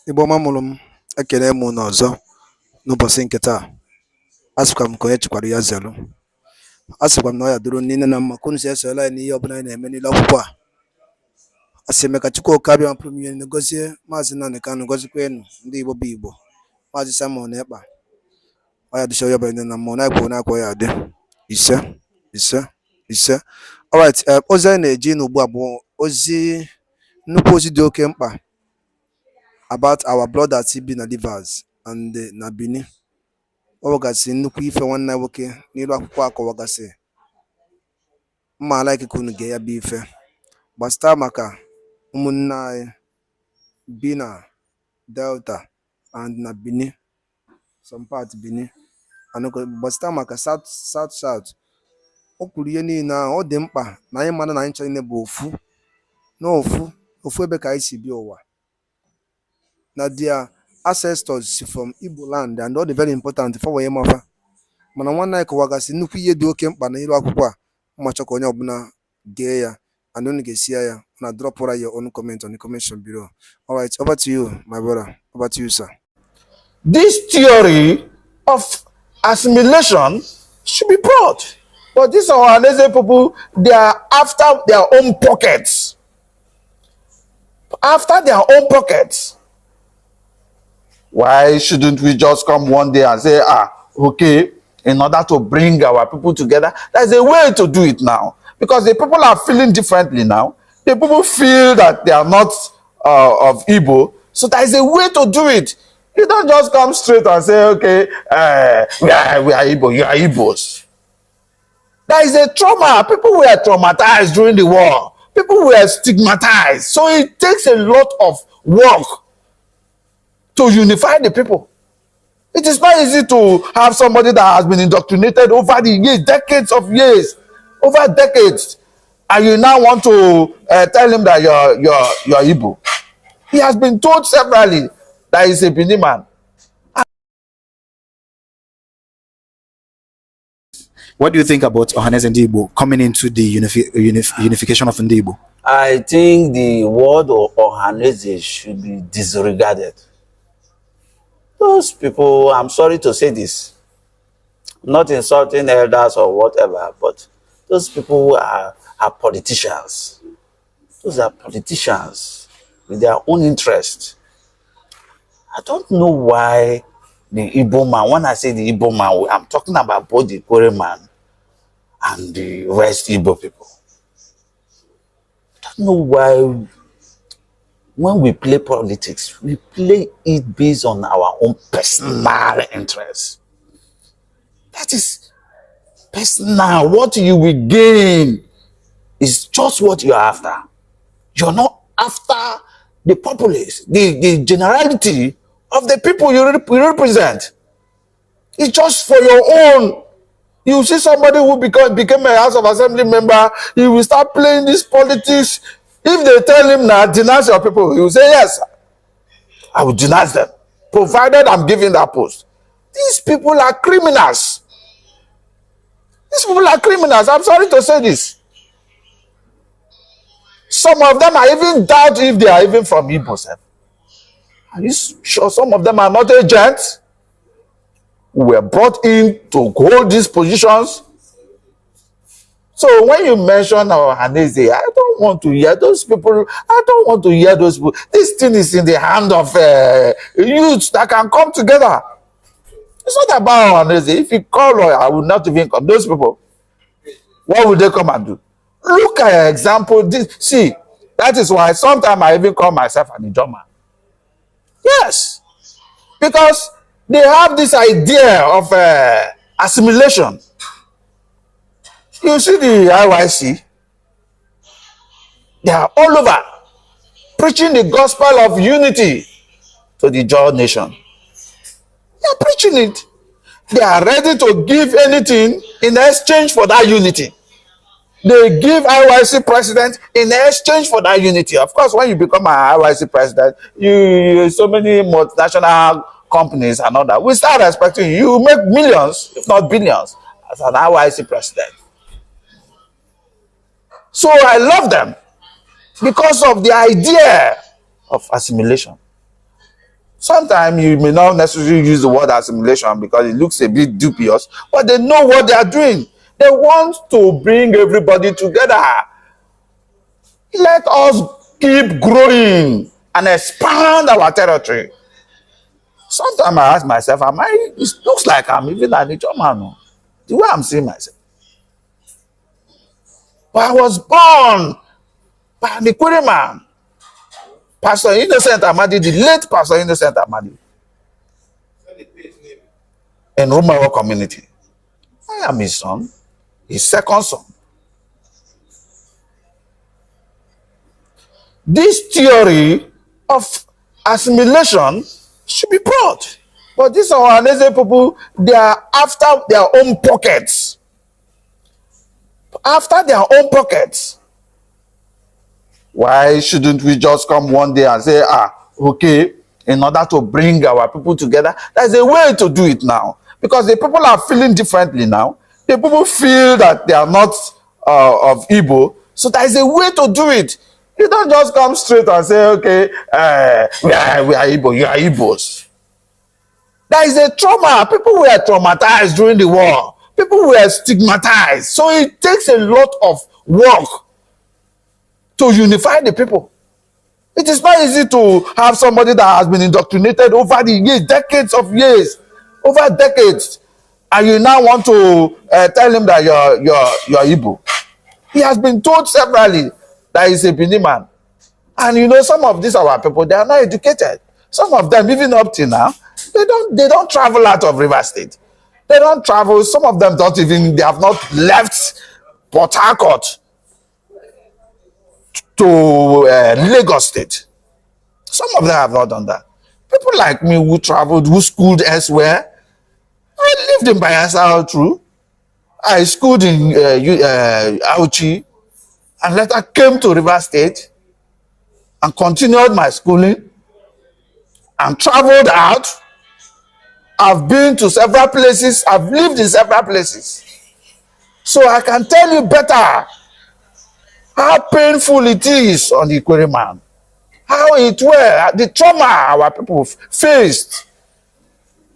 Igbo ọma mụrụ m, ekele m unu ọzọ n'ụbọchị nke taa. Asịkwa m ka onye chikwara ya zelu. Asịkwa m na ọ ya duru niile na mma ka unu si esola anyị n'ihe ọbụla anyị na-eme n'ile akwụkwọ a. Asị eme ka Chukwu oke abịa pụrụ m ihe niile gọzie Maazị Nnamdi Kanu, gọzikwa enu ndị Igbo bụ Igbo, Maazị Samuel Ekpa, ọ ya dịcha onye ọbụla niile na mma, na-akwa ya adị. Ise ise ise. Alright, ozi anyị na-eji n'ugbu a bụ nnukwu ozi dị oke mkpa about our brothers bi na Rivers and na Benin. Ọ wegasị nnukwu ife nwanne nwoke n'ilu akwụkwọ akọwagasị mma ala ikike unu ga ya bụ ife gbasara maka ụmụnne anyị bi na Delta and na Benin, some part Benin, gbasara maka South. O kwuru ihe niile ahụ. Ọ dị mkpa na anyị mmadụ na anyị chọrọ ine bụ ofu ebe ka anyị si bịa ụwa, na their ancestors from Igbo land, and all the very important for wee mafa. Mana nwanne anyị kọwagasị nnukwu ihe dị oke mkpa na ilu akwụkwọ a. Mmacha ka onye ọbụla gee ya and unu ga-esi ya na drop your own comment on the comment below. All right, over to you, my brother. Over to you, sir. This theory of assimilation should be brought, but these are lazy people. They are after their own pockets. After their own pockets. Why shouldn't we just come one day and say, okay, in order to bring our people together? There's a way to do it now, because the people are feeling differently now. The people feel that they are not of Igbo, so there is a way to do it. You don't just come straight and say, okay, we are Igbo, you are Igbos. There is a trauma. People were traumatized during the war. People were stigmatized. So it takes a lot of work to unify the people. It is not easy to have somebody that has been indoctrinated over the years, decades of years, over decades, and you now want to tell him that you're Igbo. He has been told severally that he's a Benin man. What do you think about Ohanes and Igbo coming into the unification of Igbo? I think the word of Ohanes should be disregarded. Those people, I'm sorry to say this, not insulting elders or whatever, but those people are politicians. Those are politicians with their own interest. I don't know why the Igbo man, when I say the Igbo man, I'm talking about both the Kore man and the West Igbo people. I don't know why when we play politics, we play it based on our own personal interests. That is personal. What you will gain is just what you're after. You're not after the populace, the generality of the people you represent. It's just for your own. You see somebody who became a House of Assembly member, he will start playing this politics. If they tell him now, denounce your people, he will say, yes, I will denounce them, provided I'm giving that post. These people are criminals. These people are criminals. I'm sorry to say this. Some of them, I even doubt if they are even from Igbo. Are you sure some of them are not agents who were brought in to hold these positions? So when you mention Ohaneze, I don't want to hear those people. I don't want to hear those people. This thing is in the hand of youths that can come together. It's not about Ohaneze. If you call, I will not even come. Those people, what will they come and do? Look at an example. See, that is why sometimes I even call myself an Ijoma. Yes, because they have this idea of assimilation. You see the IYC, they are all over preaching the gospel of unity to the Jaw nation. They are preaching it. They are ready to give anything in exchange for that unity. They give IYC president in exchange for that unity. Of course, when you become an IYC president, you so many multinational companies and all that, we start expecting you make millions, if not billions, as an IYC president. So I love them because of the idea of assimilation. Sometimes you may not necessarily use the word assimilation because it looks a bit dubious, but they know what they are doing. They want to bring everybody together. Let us keep growing and expand our territory. Sometimes I ask myself, it looks like I'm even an Ichoman. The way I'm seeing myself. But I was born by an Ikwere man. Pastor Innocent Amadi, the late Pastor Innocent Amadi. In Umawa community. I am his son, his second son. This theory of assimilation should be brought. But these Ohanese people, they are after their own pockets. After their own pockets. Why shouldn't we just come one day and say, okay, in order to bring our people together? There's a way to do it now. Because the people are feeling differently now. The people feel that they are not of Igbo. So there's a way to do it. You don't just come straight and say, okay, we are Igbo, you are Igbos. There is a trauma. People were traumatized during the war. People were stigmatized. So it takes a lot of work to unify the people. It is not easy to have somebody that has been indoctrinated over the years, decades of years, over decades, and you now want to tell him that you're Igbo. He has been told severally that he's a Bini man. And you know, some of these our people, they are not educated. Some of them, even up till now, they don't travel out of River State. They don't travel. Some of them don't even, they have not left Port Harcourt to Lagos State. Some of them have not done that. People like me who traveled, who schooled elsewhere, I lived in Bayelsa through. I schooled in Auchi, and later came to River State and continued my schooling and traveled out. I've been to several places. I've lived in several places. So I can tell you better how painful it is on the Ikwere man. How it were, the trauma our people faced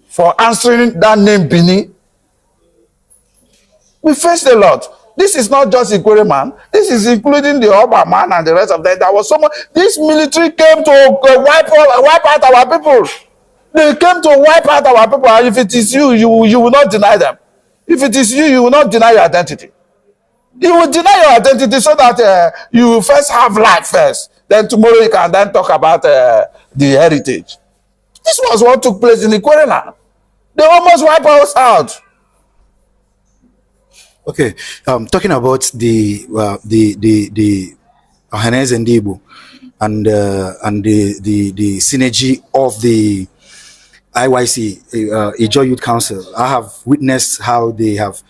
for answering that name Bini. We faced a lot. This is not just Ikwere man. This is including the Oba man and the rest of them. There was someone. This military came to wipe out our people. They came to wipe out our people. And if it is you, you will not deny them. If it is you, you will not deny your identity. You will deny your identity so that you first have life first. Then tomorrow you can then talk about the heritage. This was what took place in Ikwere land. They almost wiped us out. Okay, talking about the Ohanese and Igbo and the synergy of the IYC, Ijaw Youth Council. I have witnessed how they have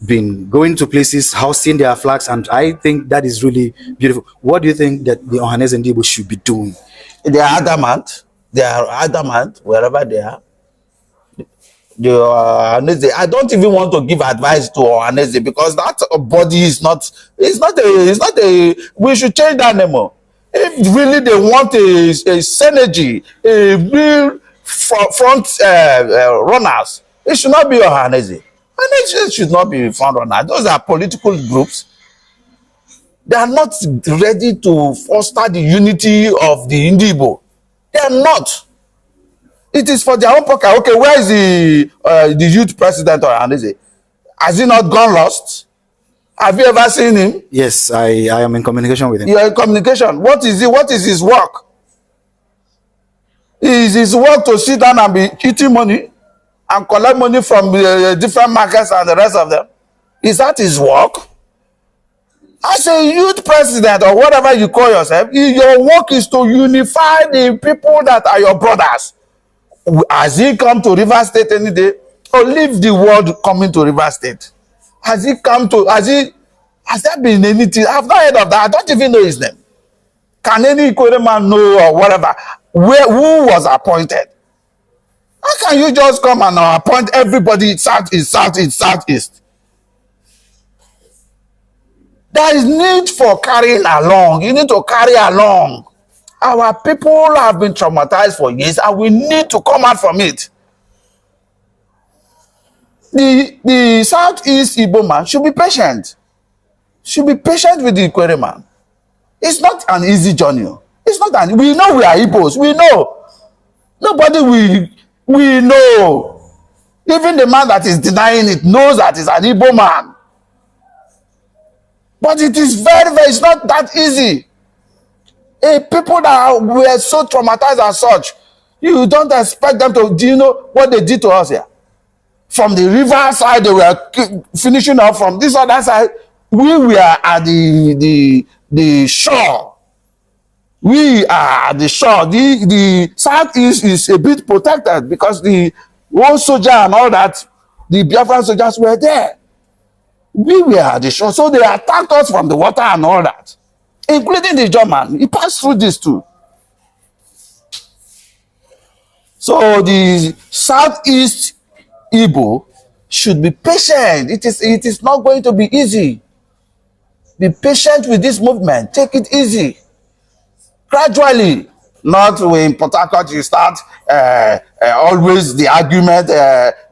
been going to places, housing their flags, and I think that is really beautiful. What do you think that the Ohanese and Igbo should be doing? They are adamant. They are adamant wherever they are. I don't even want to give advice to Ohanese because that body is not. It's not a. We should change that name. If really they want a synergy, a real front runners, it should not be Ohanese. Ohanese should not be front runners. Those are political groups. They are not ready to foster the unity of the Igbo. They are not. It is for their own pocket. Okay, where is the youth president or Ohanese? Has he not gone lost? Have you ever seen him? Yes, I am in communication with him. You are in communication. What is he? What is his work? Is his work to sit down and be eating money and collect money from different markets and the rest of them? Is that his work? As a youth president or whatever you call yourself, your work is to unify the people that are your brothers. Has he come to River State any day? Or leave the world coming to River State? Has he come to, has there been anything? I've not heard of that. I don't even know his name. Can any Ikwere man know or whatever? Who was appointed? How can you just come and appoint everybody southeast? There is need for carrying along. You need to carry along. Our people have been traumatized for years and we need to come out from it. The Southeast Igbo man should be patient. Should be patient with the Ikwere man. It's not an easy journey. It's not an, we know we are Igbos. We know. Nobody we know. Even the man that is denying it knows that it's an Igbo man. But it is very, very, it's not that easy. People that were so traumatized as such, you don't expect them to, do you know what they did to us here? From the river side, they were finishing up. From this other side, we were at the shore. We are at the shore. The Southeast is a bit protected because the old soldier and all that, the Biafra soldiers were there. We were at the shore, so they attacked us from the water and all that, including the German. He passed through this too. So the Southeast Igbo should be patient. It is not going to be easy. Be patient with this movement. Take it easy. Gradually. Not when Port Harcourt you start always the argument,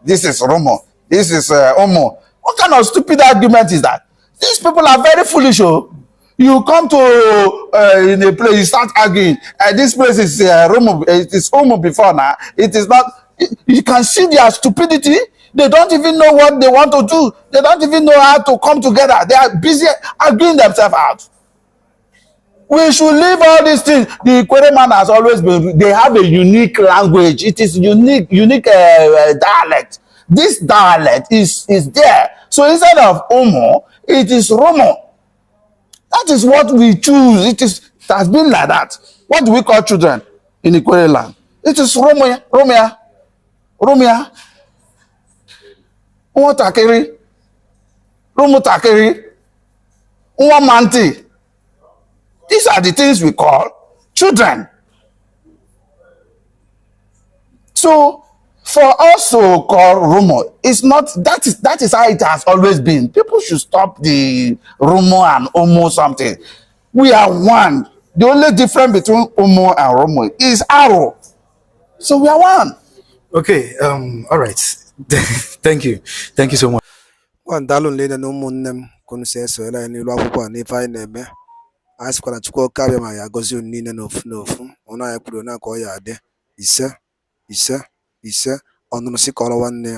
this is Romo, this is Omo. What kind of stupid argument is that? These people are very foolish. Oh. You come to in a place, you start arguing. This place is Romo, it is Omo before now. It is not. You can see their stupidity. They don't even know what they want to do. They don't even know how to come together. They are busy arguing themselves out. We should leave all these things. The Ikwere man has always been, they have a unique language. It is unique dialect. This dialect is there. So instead of Omo, it is Romo. That is what we choose. It has been like that. What do we call children in Ikwere land? It is Romia, Romia, Romia. Umotakiri, Romutakiri, Uwamanti. These are the things we call children. So for us to call Romo, it's not, that is how it has always been. People should stop the Romo and Omo something. We are one. The only difference between Omo and Romo is arrow. So we are one. Okay, all right. Thank you. Thank you so much. Daalụ nlele na ụmụnne m kunu si esoyela anyị n'ilu akwụkwọ a n'ife anyị na-eme. Anyị sịkwa na Chukwu oke abịa ma ya agọzie unu niile n'ofu n'ofu. Ọnụ anyị kwuru na ka ọ ya adị. Ise, ise, ise. Ọnụnụ si ka ọrụ nwanne ya.